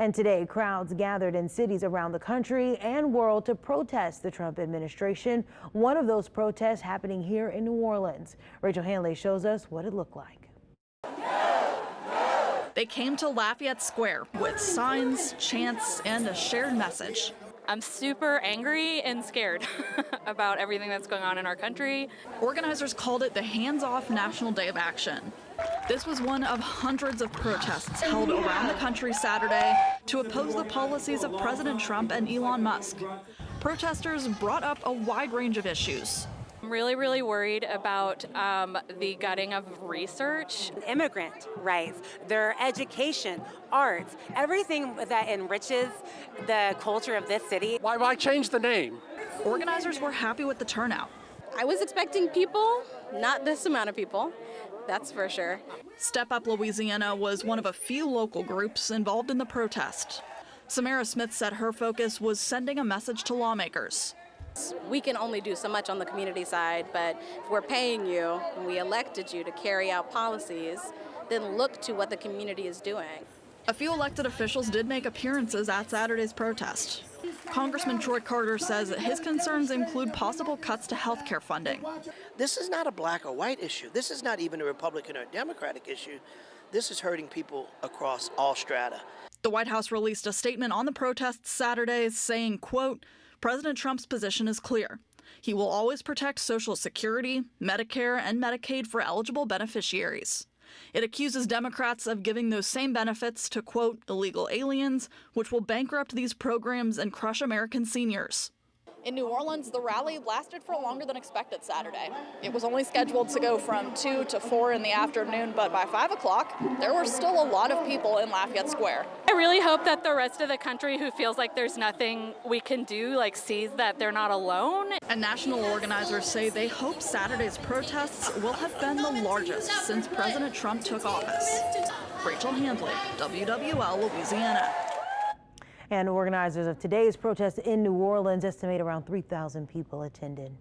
And today, crowds gathered in cities around the country and world to protest the Trump administration. One of those protests happening here in New Orleans. Rachel Hanley shows us what it looked like. They came to Lafayette Square with signs, chants, and a shared message. I'm super angry and scared about everything that's going on in our country. Organizers called it the Hands-Off National Day of Action. This was one of hundreds of protests held around the country Saturday to oppose the policies of President Trump and Elon Musk. Protesters brought up a wide range of issues. I'm really worried about the gutting of research. Immigrant rights, their education, arts, everything that enriches the culture of this city. Why change the name? Organizers were happy with the turnout. I was expecting people, not this amount of people, that's for sure. Step Up Louisiana was one of a few local groups involved in the protest. Samara Smith said her focus was sending a message to lawmakers. We can only do so much on the community side, but if we're paying you and we elected you to carry out policies, then look to what the community is doing. A few elected officials did make appearances at Saturday's protest. Congressman Troy Carter says that his concerns include possible cuts to health care funding. This is not a black or white issue. This is not even a Republican or Democratic issue. This is hurting people across all strata. The White House released a statement on the protests Saturday saying, quote, President Trump's position is clear. He will always protect Social Security, Medicare, and Medicaid for eligible beneficiaries. It accuses Democrats of giving those same benefits to, quote, illegal aliens, which will bankrupt these programs and crush American seniors. In New Orleans, the rally lasted for longer than expected Saturday. It was only scheduled to go from 2 to 4 in the afternoon, but by 5 o'clock, there were still a lot of people in Lafayette Square. I really hope that the rest of the country who feels like there's nothing we can do, sees that they're not alone. And national organizers say they hope Saturday's protests will have been the largest since President Trump took office. Rachel Handley, WWL, Louisiana. And organizers of today's protest in New Orleans estimate around 3,000 people attended.